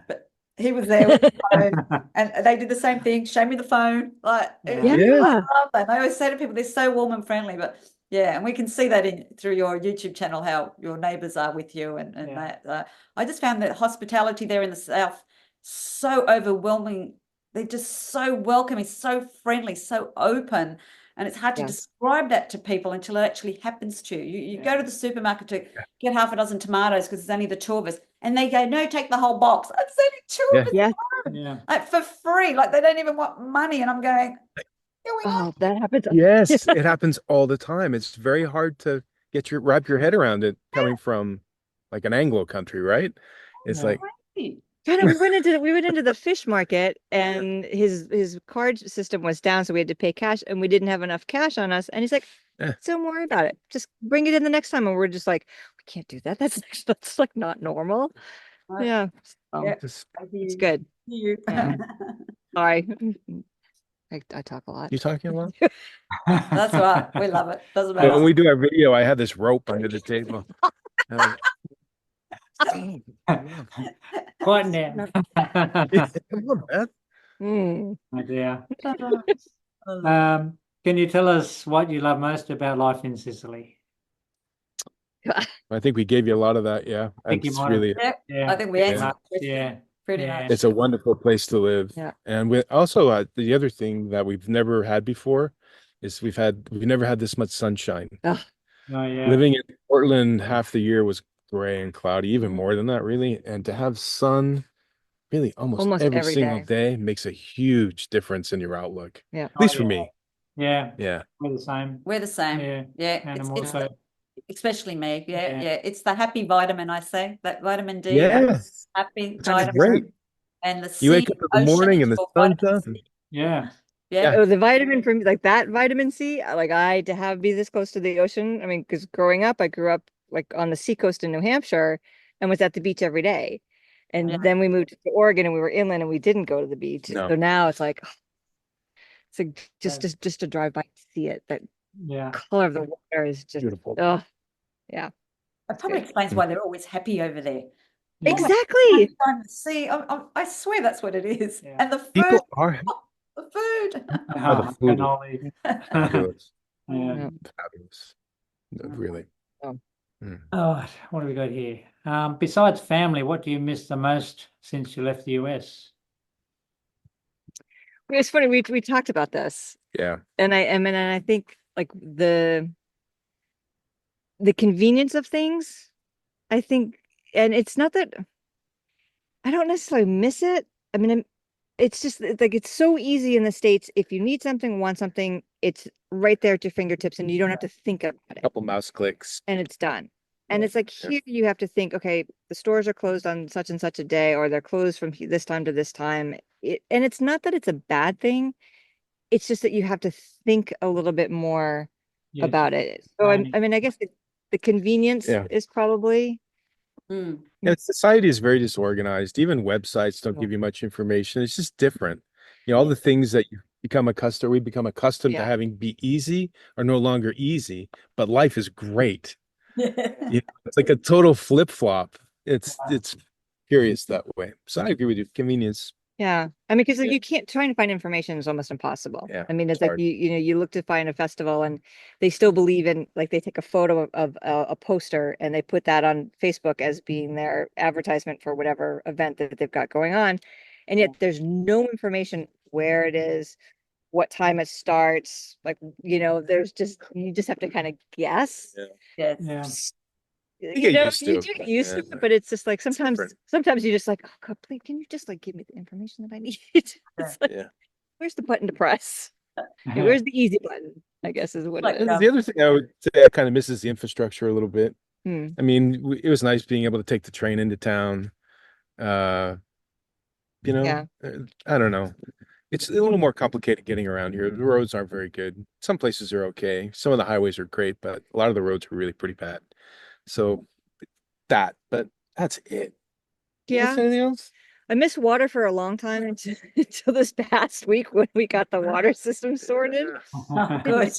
[SPEAKER 2] But he was there with the phone, and they did the same thing. Show me the phone. Like,
[SPEAKER 1] Yeah.
[SPEAKER 2] I
[SPEAKER 3] Yeah.
[SPEAKER 2] love that. I always say to people, they're so warm and friendly. But yeah, and we can see that through your YouTube channel how your neighbours are with you, and
[SPEAKER 1] Yeah.
[SPEAKER 2] that. I just found that hospitality there in the south so overwhelming they're just so welcoming, so friendly, so open. And it's hard to
[SPEAKER 4] Yeah.
[SPEAKER 2] describe that to people until it actually happens to you. You go to the supermarket to get half a dozen tomatoes because there's only the two of us. And they go, no, take the whole box. It's only two of us.
[SPEAKER 4] Yeah.
[SPEAKER 1] Yeah.
[SPEAKER 2] Like for free. Like they don't even want money. And I'm going, going on.
[SPEAKER 4] Oh, that happens.
[SPEAKER 3] Yes, it happens all the time. It's very hard to wrap your head around it coming from like an Anglo country, right? It's
[SPEAKER 1] Yeah.
[SPEAKER 3] like,
[SPEAKER 4] Yeah, no, we went into the fish market and his card system was down, so we had to pay cash and we didn't have enough cash on us. And he's like, don't worry about it. Just bring it in the next time. And we're just like, we can't do that. That's like not normal. Yeah.
[SPEAKER 2] Yeah.
[SPEAKER 3] just,
[SPEAKER 4] It's good.
[SPEAKER 2] You.
[SPEAKER 1] Yeah.
[SPEAKER 4] Sorry. I talk a lot.
[SPEAKER 3] you talking a lot?
[SPEAKER 2] That's right. We love it. Doesn't
[SPEAKER 3] When
[SPEAKER 2] matter.
[SPEAKER 3] we do our video, I have this rope under the table.
[SPEAKER 1] Quite now.
[SPEAKER 3] Come on, Beth.
[SPEAKER 4] Mm.
[SPEAKER 1] Oh dear. Can you tell us what you love most about life in Sicily?
[SPEAKER 3] I think we gave you a lot of that. Yeah,
[SPEAKER 1] think you
[SPEAKER 3] it's
[SPEAKER 1] might have.
[SPEAKER 3] really,
[SPEAKER 2] Yeah, I think we answered the question
[SPEAKER 1] Yeah.
[SPEAKER 2] pretty
[SPEAKER 1] Yeah.
[SPEAKER 2] much.
[SPEAKER 3] it's a wonderful place to live.
[SPEAKER 4] Yeah.
[SPEAKER 3] And we also the other thing that we've never had before is we've never had this much sunshine.
[SPEAKER 4] Ugh.
[SPEAKER 1] Oh yeah.
[SPEAKER 3] Living in Portland half the year was gray and cloudy, even more than that, really. And to have sun really almost every
[SPEAKER 4] every
[SPEAKER 3] single
[SPEAKER 4] day.
[SPEAKER 3] day makes a huge difference in your outlook.
[SPEAKER 4] Yeah.
[SPEAKER 3] At least
[SPEAKER 1] Oh,
[SPEAKER 3] for
[SPEAKER 1] yeah.
[SPEAKER 3] me.
[SPEAKER 1] Yeah.
[SPEAKER 3] Yeah.
[SPEAKER 1] We're the same.
[SPEAKER 2] We're the same.
[SPEAKER 1] Yeah.
[SPEAKER 2] Yeah.
[SPEAKER 1] And
[SPEAKER 2] It's,
[SPEAKER 1] I'm
[SPEAKER 2] it's
[SPEAKER 1] also
[SPEAKER 2] especially me. Yeah,
[SPEAKER 1] Yeah.
[SPEAKER 2] yeah. It's the happy vitamin, I say. That vitamin D.
[SPEAKER 3] Yes.
[SPEAKER 2] Happy
[SPEAKER 3] That's
[SPEAKER 2] vitamin.
[SPEAKER 3] great.
[SPEAKER 2] And the
[SPEAKER 3] You
[SPEAKER 2] sea,
[SPEAKER 3] wake up in the
[SPEAKER 2] ocean
[SPEAKER 3] morning
[SPEAKER 2] is
[SPEAKER 3] and the
[SPEAKER 2] your
[SPEAKER 3] sun's
[SPEAKER 2] vitamin
[SPEAKER 3] up.
[SPEAKER 2] C.
[SPEAKER 1] yeah.
[SPEAKER 2] Yeah.
[SPEAKER 4] Oh, the vitamin for me, like that vitamin C, like to be this close to the ocean. I mean, because growing up, I grew up like on the seacoast in New Hampshire and was at the beach every day. And
[SPEAKER 2] Yeah.
[SPEAKER 4] then we moved to Oregon and we were inland and we didn't go to the beach.
[SPEAKER 3] No.
[SPEAKER 4] So now it's like, it's like just to drive by and see it. That
[SPEAKER 1] Yeah.
[SPEAKER 4] color of the water is just,
[SPEAKER 3] Beautiful.
[SPEAKER 4] oh, yeah.
[SPEAKER 2] It probably
[SPEAKER 4] good.
[SPEAKER 2] explains why they're always happy over there.
[SPEAKER 1] Yeah.
[SPEAKER 4] Exactly.
[SPEAKER 2] Time to see. I swear that's what it is.
[SPEAKER 1] Yeah.
[SPEAKER 2] And the food.
[SPEAKER 3] People are
[SPEAKER 2] The food.
[SPEAKER 3] the food.
[SPEAKER 1] Cannoli.
[SPEAKER 3] fabulous.
[SPEAKER 1] Yeah.
[SPEAKER 4] Yeah.
[SPEAKER 3] Fabulous. No, really.
[SPEAKER 4] Oh.
[SPEAKER 3] Mm.
[SPEAKER 1] Oh, what have we got here? Besides family, what do you miss the most since you left the US?
[SPEAKER 4] It's funny, we talked about this.
[SPEAKER 3] Yeah.
[SPEAKER 4] And I think like the convenience of things, I think, and it's not that I don't necessarily miss it. I mean, it's just like it's so easy in the States. If you need something, want something, it's right there at your fingertips and you don't have to think about it
[SPEAKER 3] Couple mouse clicks.
[SPEAKER 4] and it's done. And it's like
[SPEAKER 3] Yeah.
[SPEAKER 4] here you have to think, okay, the stores are closed on such and such a day, or they're closed from this time to this time. And it's not that it's a bad thing. It's just that you have to think a little bit more
[SPEAKER 1] Yes.
[SPEAKER 4] about it. So I mean, I guess the convenience
[SPEAKER 3] Yeah.
[SPEAKER 4] is probably
[SPEAKER 2] Mm.
[SPEAKER 3] Yeah, society is very disorganized. Even websites don't
[SPEAKER 4] Yeah.
[SPEAKER 3] give you much information. It's just different. You know, all the things that we become accustomed
[SPEAKER 4] Yeah.
[SPEAKER 3] to having be easy are no longer easy, but life is great. You know, it's like a total flip-flop. It's curious that way. So I agree with you. Convenience.
[SPEAKER 4] Yeah. I mean, because like, you can't trying to find information is almost impossible.
[SPEAKER 3] Yeah,
[SPEAKER 4] I mean, it's
[SPEAKER 3] it's
[SPEAKER 4] like
[SPEAKER 3] hard.
[SPEAKER 4] you look to find a festival and they still believe in like they take a photo of a poster and they put that on Facebook as being their advertisement for whatever event that they've got going on. And yet there's no information where it is, what time it starts. Like, there's you just have to kind of guess.
[SPEAKER 2] Yes.
[SPEAKER 1] Yeah.
[SPEAKER 3] You get used to
[SPEAKER 4] You
[SPEAKER 3] it,
[SPEAKER 4] do get
[SPEAKER 3] but
[SPEAKER 4] used to
[SPEAKER 3] yeah,
[SPEAKER 4] it, but it's just like
[SPEAKER 3] different.
[SPEAKER 4] sometimes you just like, oh God, please, can you just like give me the information that I need? It's like,
[SPEAKER 3] Yeah.
[SPEAKER 4] where's the button to press? Okay, where's the easy button? I guess is what
[SPEAKER 2] Like,
[SPEAKER 4] it is.
[SPEAKER 3] The other thing I would say I kind of misses the infrastructure a little bit.
[SPEAKER 4] Hmm.
[SPEAKER 3] I mean, it was nice being able to take the train into town.
[SPEAKER 4] Yeah.
[SPEAKER 3] I don't know. It's a little more complicated getting around here. The roads aren't very good. Some places are okay. Some of the highways are great, but a lot of the roads are really pretty bad. So but that's it.
[SPEAKER 4] Yeah.
[SPEAKER 3] Anything else?
[SPEAKER 4] I missed water for a long time until this past week when we got the water system sorted.
[SPEAKER 2] Oh, good.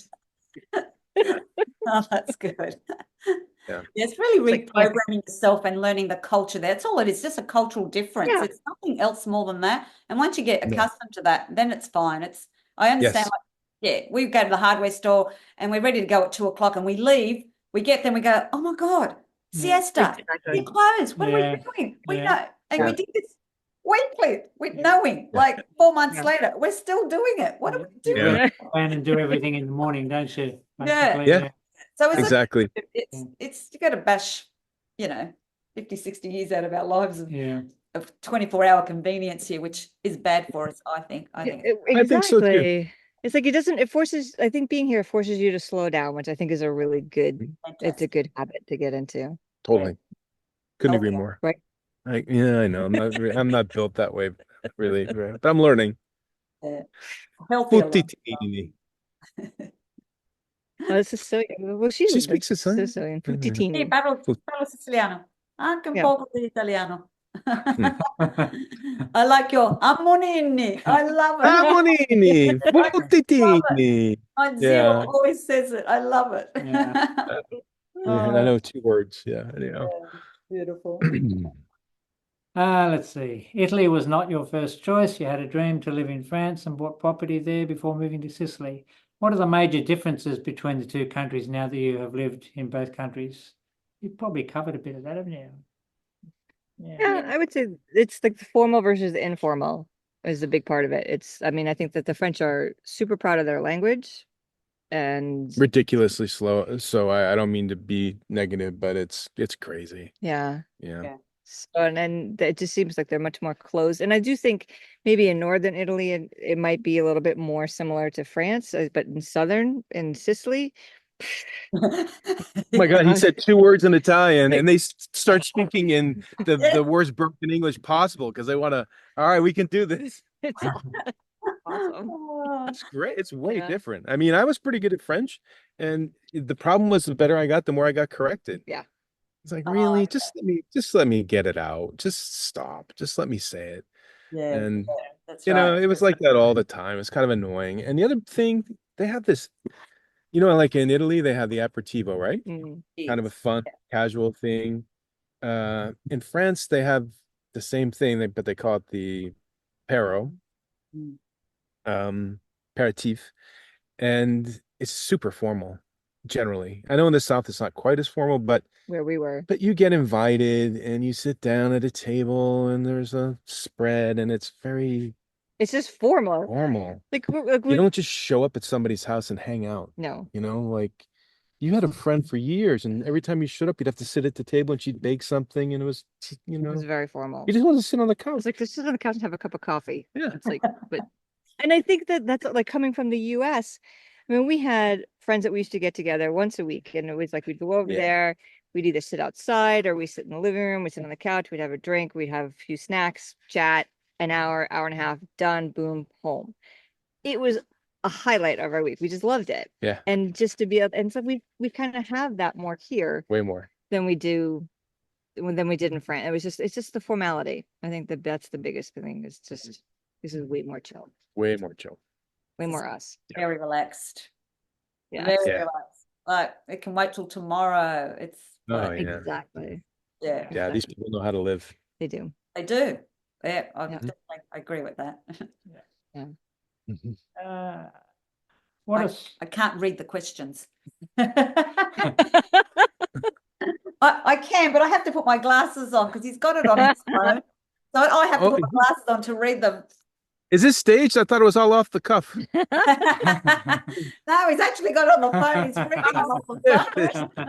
[SPEAKER 2] Oh, that's good.
[SPEAKER 3] Yeah.
[SPEAKER 2] It's really
[SPEAKER 4] It's like,
[SPEAKER 2] reprogramming yourself and learning the culture there. That's all it is, just a cultural difference.
[SPEAKER 4] Yeah.
[SPEAKER 2] It's nothing else more than that. And once you get accustomed to that, then it's fine. I understand.
[SPEAKER 3] Yes.
[SPEAKER 2] Like, we go to the hardware store and we're ready to go at 2:00 and we leave. We get there and we go, oh my God, siesta.
[SPEAKER 4] Exactly.
[SPEAKER 2] We're closed. What are
[SPEAKER 1] Yeah.
[SPEAKER 2] we doing? We
[SPEAKER 1] Yeah.
[SPEAKER 2] know. And we did this weekly with knowing, like 4 months later, we're still doing it. What are we
[SPEAKER 1] You
[SPEAKER 2] doing?
[SPEAKER 1] work, plan and do everything in the morning, don't you?
[SPEAKER 2] Yeah.
[SPEAKER 1] Basically,
[SPEAKER 3] Yeah.
[SPEAKER 2] So it's
[SPEAKER 3] Exactly.
[SPEAKER 2] it's you got to bash, 50, 60 years out of our lives
[SPEAKER 1] yeah.
[SPEAKER 2] of 24-hour convenience here, which is bad for us, I think. I think it's
[SPEAKER 3] I think so too.
[SPEAKER 4] Exactly. It's like it forces, I think being here forces you to slow down, which I think is a really good, it's a
[SPEAKER 2] fantastic.
[SPEAKER 4] good habit to get into.
[SPEAKER 3] Totally. Couldn't agree
[SPEAKER 2] Healthier.
[SPEAKER 3] more.
[SPEAKER 4] Right.
[SPEAKER 3] Yeah, I know. I'm not built that way, really, but I'm learning.
[SPEAKER 2] Yeah. Healthier lifestyle.
[SPEAKER 3] Poutine.
[SPEAKER 4] Oh, this is so, well,
[SPEAKER 3] She
[SPEAKER 4] she's
[SPEAKER 3] speaks Sicilian?
[SPEAKER 4] Sicilian.
[SPEAKER 3] Mhm.
[SPEAKER 2] Sì,
[SPEAKER 4] Poutine.
[SPEAKER 2] parlo siciliano, anche un
[SPEAKER 4] Yeah.
[SPEAKER 2] poco di italiano. I like your ammonini. I love it.
[SPEAKER 3] Amonini, poutine.
[SPEAKER 2] My zero
[SPEAKER 3] Yeah.
[SPEAKER 2] always says it. I love it.
[SPEAKER 1] Yeah.
[SPEAKER 3] I know 2 words. Yeah, anyhow.
[SPEAKER 2] Beautiful.
[SPEAKER 1] Let's see. Italy was not your first choice. You had a dream to live in France and bought property there before moving to Sicily. What are the major differences between the two countries now that you have lived in both countries? You've probably covered a bit of that, haven't you?
[SPEAKER 4] Yeah, I would say it's like the formal versus the informal is a big part of it. I mean, I think that the French are super proud of their language and
[SPEAKER 3] Ridiculously slow. So I don't mean to be negative, but it's crazy.
[SPEAKER 4] yeah.
[SPEAKER 3] Yeah.
[SPEAKER 4] So, and it just seems like they're much more closed. And I do think maybe in northern Italy, it might be a little bit more similar to France, but in Sicily,
[SPEAKER 3] Oh my God, he said 2 words in Italian
[SPEAKER 4] Like-
[SPEAKER 3] and they start speaking in the worst broken English possible because they want to, all right, we can do this.
[SPEAKER 4] it's awesome.
[SPEAKER 3] It's great. It's way
[SPEAKER 4] Yeah.
[SPEAKER 3] different. I mean, I was pretty good at French, and the problem was the better I got, the more I got corrected.
[SPEAKER 4] Yeah.
[SPEAKER 3] It's like,
[SPEAKER 2] Oh,
[SPEAKER 3] really?
[SPEAKER 2] okay.
[SPEAKER 3] Just let me get it out. Just stop. Just let me say it.
[SPEAKER 2] Yeah,
[SPEAKER 3] And
[SPEAKER 2] that's
[SPEAKER 3] you know,
[SPEAKER 2] right.
[SPEAKER 3] it was like that all the time. It's kind of annoying. And the other thing, they have this, like in Italy, they have the aperitivo, right?
[SPEAKER 4] Mm.
[SPEAKER 3] Kind of a fun, casual thing. In France, they have the same thing, but they call it the pero,
[SPEAKER 2] Mm.
[SPEAKER 3] aperitif, and it's super formal generally. I know in the South it's not quite as formal, but
[SPEAKER 4] Where we were.
[SPEAKER 3] you get invited and you sit down at a table and there's a spread and it's very
[SPEAKER 4] It's just formal.
[SPEAKER 3] formal.
[SPEAKER 4] Like,
[SPEAKER 3] You don't just show up at somebody's house and hang out.
[SPEAKER 4] no.
[SPEAKER 3] Like you had a friend for years and every time you showed up, you'd have to sit at the table and she'd bake something and it was,
[SPEAKER 4] It was very formal.
[SPEAKER 3] you just want to sit on the
[SPEAKER 4] I
[SPEAKER 3] couch.
[SPEAKER 4] was like, let's sit on the couch and have a cup of coffee.
[SPEAKER 3] Yeah.
[SPEAKER 4] It's like, and I think that's like coming from the US. I mean, we had friends that we used to get together once a week, and it was like we'd go over
[SPEAKER 3] Yeah.
[SPEAKER 4] there, we'd either sit outside or we sit in the living room, we sit on the couch, we'd have a drink, we'd have a few snacks, chat, an hour, hour and a half, done, boom, home. It was a highlight of our week. We just loved it.
[SPEAKER 3] Yeah.
[SPEAKER 4] And just to be able, and so we kind of have that more here
[SPEAKER 3] Way more.
[SPEAKER 4] than we did in France. It's just the formality. I think that's the biggest thing. It's just this is way more chill,
[SPEAKER 3] Way more chill.
[SPEAKER 4] way more us.
[SPEAKER 2] Very relaxed.
[SPEAKER 4] Yeah,
[SPEAKER 2] Very
[SPEAKER 3] Yeah.
[SPEAKER 2] relaxed. Like it can wait till tomorrow. It's
[SPEAKER 3] Oh,
[SPEAKER 2] like,
[SPEAKER 3] yeah.
[SPEAKER 4] exactly.
[SPEAKER 2] yeah,
[SPEAKER 3] Yeah, these people know how to live.
[SPEAKER 4] They do.
[SPEAKER 2] they do. Yeah, I
[SPEAKER 4] Yeah.
[SPEAKER 2] definitely agree with that.
[SPEAKER 1] What
[SPEAKER 2] I,
[SPEAKER 1] is
[SPEAKER 2] I can't read the questions. I can, but I have to put my glasses on because he's got it on his phone. So I have to
[SPEAKER 3] Oh,
[SPEAKER 2] put my glasses on to read them.
[SPEAKER 3] Is this staged? I thought it was all off the cuff.
[SPEAKER 2] No, he's actually got it on the phone. He's reading them off the phone.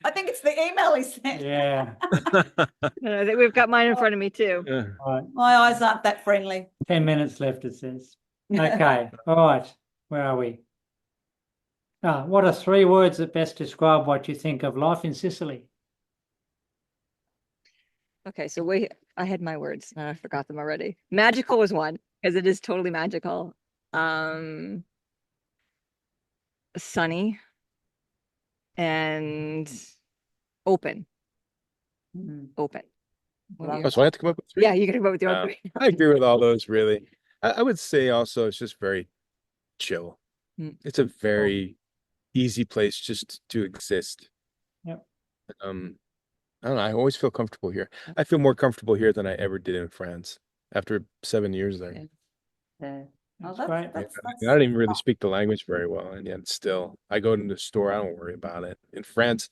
[SPEAKER 2] I think it's the email he sent.
[SPEAKER 1] yeah.
[SPEAKER 4] I think we've got mine in front of me too.
[SPEAKER 3] Yeah.
[SPEAKER 1] All right.
[SPEAKER 2] My eyes aren't that friendly.
[SPEAKER 1] 10 minutes left, it says. Okay. All right. Where are we? What are 3 words that best describe what you think of life in Sicily?
[SPEAKER 4] Okay, so I had my words and I forgot them already. Magical was one because it is totally magical. Sunny and open. Open. What do
[SPEAKER 2] Love
[SPEAKER 4] you-
[SPEAKER 3] Oh, so I have to come up with 3?
[SPEAKER 4] Yeah, you can come up with your own 3.
[SPEAKER 3] I agree with all those, really. I would say also it's just very chill.
[SPEAKER 4] Mm.
[SPEAKER 3] It's a very easy place just to exist.
[SPEAKER 1] Yep.
[SPEAKER 3] I don't know. I always feel comfortable here. I feel more comfortable here than I ever did in France after 7 years there.
[SPEAKER 4] Yeah.
[SPEAKER 2] Yeah.
[SPEAKER 1] That's
[SPEAKER 2] Oh,
[SPEAKER 1] great.
[SPEAKER 2] that's
[SPEAKER 3] I don't even really speak the language very well, and yet still, I go to the store, I don't worry about it. In France,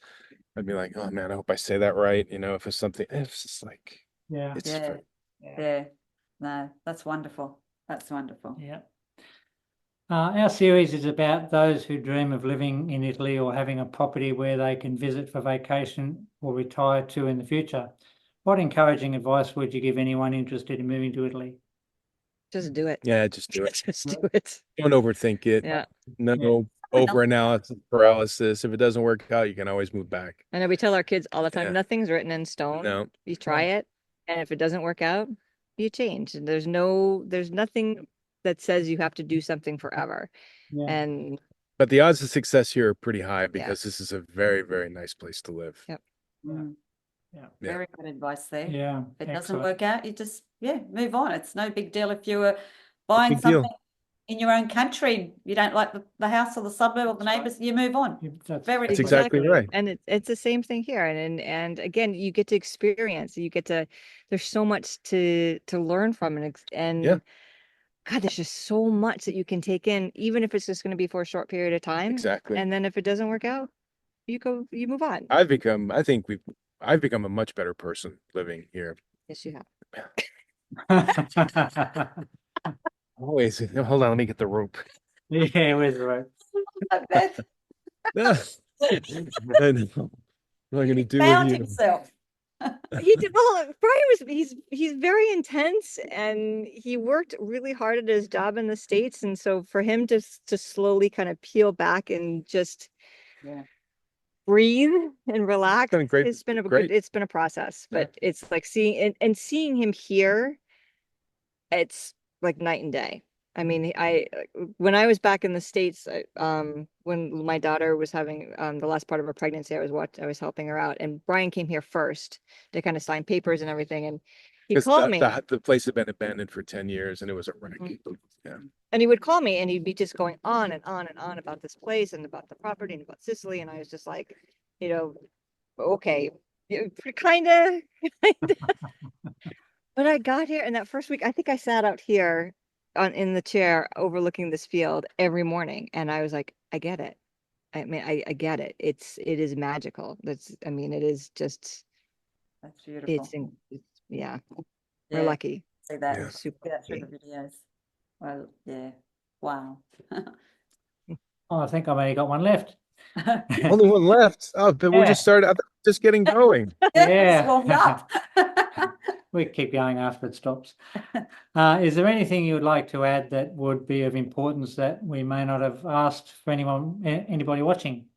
[SPEAKER 3] I'd be like, oh man, I hope I say that right. If it's something, it's just like,
[SPEAKER 1] Yeah.
[SPEAKER 3] it's
[SPEAKER 2] Yeah.
[SPEAKER 3] very-
[SPEAKER 2] Yeah. No, that's wonderful. That's wonderful.
[SPEAKER 1] Yeah. Our series is about those who dream of living in Italy or having a property where they can visit for vacation or retire to in the future. What encouraging advice would you give anyone interested in moving to Italy?
[SPEAKER 4] Just do it.
[SPEAKER 3] Yeah, just do it.
[SPEAKER 4] Just do it.
[SPEAKER 3] Don't overthink it.
[SPEAKER 4] Yeah.
[SPEAKER 3] No over analysis, paralysis. If it doesn't work out, you can always move back.
[SPEAKER 4] I know we tell our kids all the time,
[SPEAKER 3] Yeah.
[SPEAKER 4] nothing's written in stone.
[SPEAKER 3] No.
[SPEAKER 4] You try it, and if it doesn't work out, you change. And there's nothing that says you have to do something forever.
[SPEAKER 1] Yeah.
[SPEAKER 4] And
[SPEAKER 3] But the odds of success here are pretty high because this is a very, very nice place to live.
[SPEAKER 4] Yep.
[SPEAKER 2] Mm.
[SPEAKER 1] Yeah.
[SPEAKER 2] Very good advice there.
[SPEAKER 1] Yeah.
[SPEAKER 2] If it doesn't
[SPEAKER 1] excellent.
[SPEAKER 2] work out, you just, move on. It's no big deal if you were buying
[SPEAKER 3] Big deal.
[SPEAKER 2] something in your own country, you don't like the house or the suburb or the neighbours, you move on.
[SPEAKER 1] That's
[SPEAKER 2] Very
[SPEAKER 3] exactly right.
[SPEAKER 4] And it's the same thing here. And again, you get to experience, there's so much to learn from and
[SPEAKER 3] Yeah.
[SPEAKER 4] God, there's just so much that you can take in, even if it's just going to be for a short period of time.
[SPEAKER 3] Exactly.
[SPEAKER 4] And then if it doesn't work out, you move on.
[SPEAKER 3] I've become a much better person living here.
[SPEAKER 4] Yes, you have.
[SPEAKER 3] Always. Hold on, let me get the rope.
[SPEAKER 1] Yeah, where's the rope?
[SPEAKER 2] Beth
[SPEAKER 3] What am I gonna do
[SPEAKER 2] found
[SPEAKER 3] with you?
[SPEAKER 2] himself.
[SPEAKER 4] He did well. He's very intense, and he worked really hard at his job in the States. And so for him to slowly kind of peel back and just breathe and relax,
[SPEAKER 3] Been great.
[SPEAKER 4] it's been
[SPEAKER 3] Great.
[SPEAKER 4] it's been a process. But it's like seeing him here, it's like night and day. I mean, when I was back in the States, when my daughter was having the last part of her pregnancy, I was helping her out, and Brian came here first to kind of sign papers and everything, and he called me.
[SPEAKER 3] The place had been abandoned for 10 years and it was a wreck. Yeah.
[SPEAKER 4] And he would call me and he'd be just going on and on and on about this place and about the property and about Sicily, and I was just like, okay, kind of. But I got here, and that first week, I think I sat out here in the chair overlooking this field every morning, and I was like, I get it. I mean, I get it. It is magical. It is just,
[SPEAKER 2] That's beautiful.
[SPEAKER 4] we're lucky.
[SPEAKER 2] See that.
[SPEAKER 3] Yeah.
[SPEAKER 4] Super
[SPEAKER 2] Yeah, through the
[SPEAKER 4] lucky.
[SPEAKER 2] videos. Well, yeah. Wow.
[SPEAKER 1] Oh, I think I've only got one left.
[SPEAKER 3] Only one left. Oh, but we're just getting going.
[SPEAKER 1] Yeah.
[SPEAKER 2] Warmed up.
[SPEAKER 1] We keep going after it stops. Is there anything you would like to add that would be of importance that we may not have asked for anybody watching?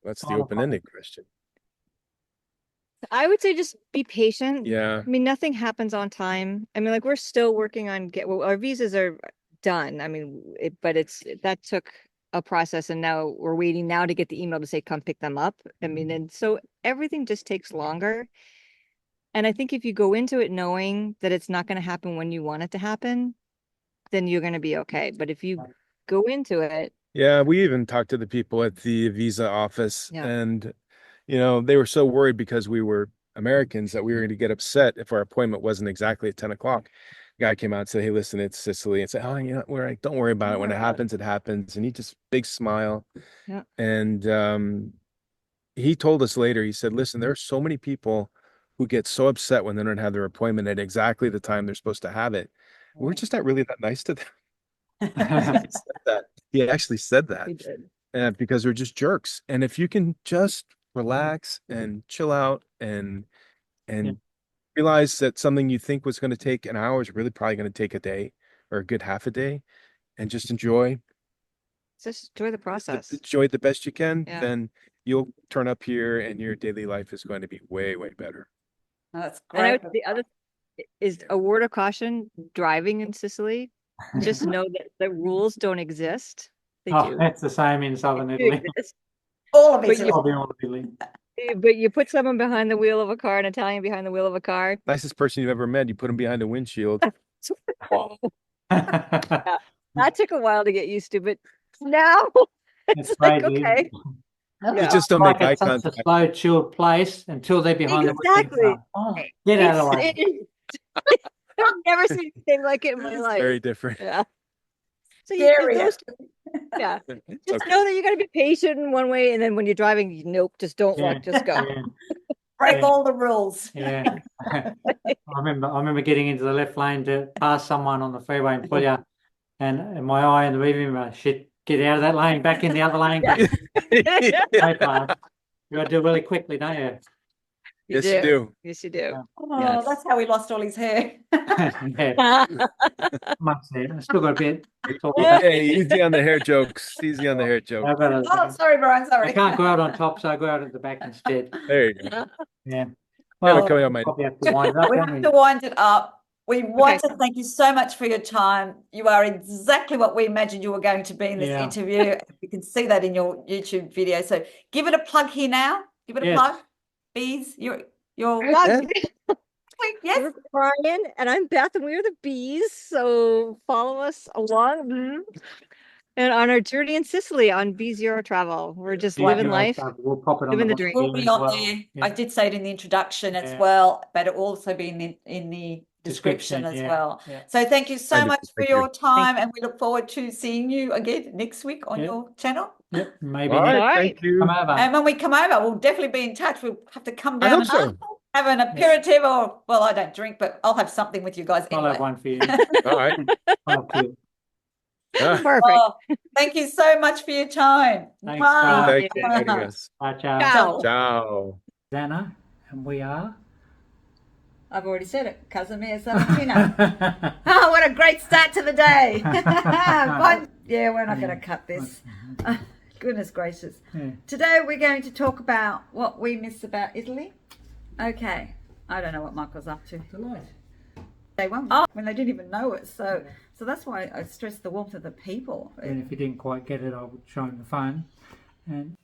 [SPEAKER 3] That's the open-ended question.
[SPEAKER 4] I would say just be patient.
[SPEAKER 3] Yeah.
[SPEAKER 4] I mean, nothing happens on time. I mean, like we're still working on our visas are done. I mean, that took a process, and now we're waiting now to get the email to say come pick them up. I mean, and so everything just takes longer. And I think if you go into it knowing that it's not going to happen when you want it to happen, then you're going to be okay. But if you go into it,
[SPEAKER 3] Yeah, we even talked to the people at the visa office, and they were so worried because we were Americans that we were going to get upset if our appointment wasn't exactly at 10 o'clock. Guy came out and said, "Hey, listen, it's Sicily." And said, "Oh, we're like, don't worry about it. When it happens, it happens." And he just big smile.
[SPEAKER 4] Yeah.
[SPEAKER 3] And he told us later, he said, "Listen, there are so many people who get so upset when they don't have their appointment at exactly the time they're supposed to have it. We're just not really that nice to them." He actually said that.
[SPEAKER 4] we did.
[SPEAKER 3] Because they're just jerks. And if you can just relax and chill out and realize that something you think was going to take an hour is really probably going to take a day or a good half a day, and just enjoy
[SPEAKER 4] the process.
[SPEAKER 3] enjoy it the best you can,
[SPEAKER 4] Yeah.
[SPEAKER 3] then you'll turn up here and your daily life is going to be way, way better.
[SPEAKER 2] Oh, that's
[SPEAKER 4] And
[SPEAKER 2] great.
[SPEAKER 4] the other is a word of caution: driving in Sicily. Just know that the rules don't exist. They do.
[SPEAKER 1] That's the same in southern
[SPEAKER 4] They do
[SPEAKER 1] Italy.
[SPEAKER 4] exist.
[SPEAKER 2] All of
[SPEAKER 4] But
[SPEAKER 2] it.
[SPEAKER 1] I'll be all of Italy.
[SPEAKER 4] But you put someone behind the wheel of a car, an Italian behind the wheel of a car.
[SPEAKER 3] Nicest person you've ever met, you put them behind a windshield.
[SPEAKER 4] That took a while to get used to, but now it's
[SPEAKER 1] It's
[SPEAKER 4] like,
[SPEAKER 1] crazy.
[SPEAKER 4] okay.
[SPEAKER 3] You
[SPEAKER 4] Yeah.
[SPEAKER 3] just don't
[SPEAKER 1] Like
[SPEAKER 3] make eye
[SPEAKER 1] it's such
[SPEAKER 3] contact.
[SPEAKER 1] a slow, chilled place until they're behind the
[SPEAKER 4] Exactly.
[SPEAKER 1] windshield. Oh, get out of the way.
[SPEAKER 4] I've never seen anything like it in my
[SPEAKER 3] It's
[SPEAKER 4] life.
[SPEAKER 3] very different.
[SPEAKER 4] Yeah. So
[SPEAKER 2] Scary.
[SPEAKER 4] just
[SPEAKER 3] It's okay.
[SPEAKER 4] know that you got to be patient in one way, and then when you're driving, nope, just don't
[SPEAKER 1] Yeah.
[SPEAKER 4] look, just go.
[SPEAKER 1] Yeah.
[SPEAKER 2] break
[SPEAKER 1] Yeah.
[SPEAKER 2] all the rules.
[SPEAKER 1] Yeah. I remember getting into the left lane to pass someone on the freeway in Puglia, and my eye in the rearview mirror, shit, get out of that lane, back in the other lane.
[SPEAKER 4] Yeah.
[SPEAKER 1] So fast. You got to do it really quickly, don't you?
[SPEAKER 3] Yes, you do.
[SPEAKER 4] Yes, you do.
[SPEAKER 2] Oh,
[SPEAKER 4] Yes.
[SPEAKER 2] that's how he lost all his hair.
[SPEAKER 1] Yeah, much there. I still got a bit. to talk about.
[SPEAKER 3] Hey, easy on the hair jokes. Easy on the hair jokes.
[SPEAKER 1] I've got
[SPEAKER 2] Oh, sorry, Brian.
[SPEAKER 1] I
[SPEAKER 2] Sorry.
[SPEAKER 1] can't go out on top, so I go out at the back instead.
[SPEAKER 3] There you go.
[SPEAKER 1] Yeah.
[SPEAKER 3] Well, coming out my
[SPEAKER 1] probably have to wind it up,
[SPEAKER 2] We
[SPEAKER 1] don't
[SPEAKER 2] have
[SPEAKER 1] we?
[SPEAKER 2] to wind it up. We want
[SPEAKER 4] Okay.
[SPEAKER 2] to thank you so much for your time. You are exactly what we imagined you were going to be in this
[SPEAKER 1] Yeah.
[SPEAKER 2] interview. You can see that in your YouTube video. So give it a plug here now. Give it a
[SPEAKER 1] Yes.
[SPEAKER 2] plug. Bees, you're
[SPEAKER 4] Doug,
[SPEAKER 2] yes.
[SPEAKER 4] we're Brian and I'm Beth, and we're the Bees. So follow us along and on our journey in Sicily on B0 Travel. We're just
[SPEAKER 1] Yeah,
[SPEAKER 4] living
[SPEAKER 1] yeah,
[SPEAKER 4] life.
[SPEAKER 1] We'll pop it on
[SPEAKER 4] living the
[SPEAKER 1] the
[SPEAKER 4] dream.
[SPEAKER 2] We'll be
[SPEAKER 1] as
[SPEAKER 2] on
[SPEAKER 1] well.
[SPEAKER 2] there.
[SPEAKER 1] Yeah.
[SPEAKER 2] I did say it in the introduction as
[SPEAKER 1] Yeah.
[SPEAKER 2] well, but it'll also be in the description as
[SPEAKER 1] yeah,
[SPEAKER 2] well.
[SPEAKER 1] yeah.
[SPEAKER 2] So thank you so
[SPEAKER 3] Wonderful,
[SPEAKER 2] much for
[SPEAKER 3] thank you.
[SPEAKER 2] your time, and we look forward to seeing you again next week on
[SPEAKER 1] Yeah.
[SPEAKER 2] your channel.
[SPEAKER 1] Yep, maybe
[SPEAKER 3] All
[SPEAKER 1] next
[SPEAKER 3] right,
[SPEAKER 4] All right.
[SPEAKER 3] thank you.
[SPEAKER 1] come over.
[SPEAKER 2] And when we come over, we'll definitely be in touch. We'll have to come
[SPEAKER 3] I
[SPEAKER 2] down
[SPEAKER 3] hope
[SPEAKER 2] and
[SPEAKER 3] so.
[SPEAKER 2] have an aperitif, or well, I don't drink, but I'll have something with you guys
[SPEAKER 1] I'll
[SPEAKER 2] anyway.
[SPEAKER 1] have one for you.
[SPEAKER 3] All right.
[SPEAKER 1] Oh, cool.
[SPEAKER 3] Ah,
[SPEAKER 4] Perfect.
[SPEAKER 2] Oh, thank you so much for your time.
[SPEAKER 1] Thanks,
[SPEAKER 2] Mwah.
[SPEAKER 3] thank you for inviting us.
[SPEAKER 1] Bye, ciao.
[SPEAKER 4] Ciao.
[SPEAKER 3] Ciao.
[SPEAKER 1] Zana, and we are.
[SPEAKER 2] I've already said it, Casimir Sabatino. Oh, what a great start to the day. Yeah, we're not going to cut this. Goodness gracious.
[SPEAKER 1] Yeah.
[SPEAKER 2] Today we're going to talk about what we miss about Italy. Okay. I don't know what Michael's up to.
[SPEAKER 1] Delight.
[SPEAKER 2] Day one, when they didn't even know it. So that's why I stress the warmth of the people.
[SPEAKER 1] And if you didn't quite get it, I would show him the phone. And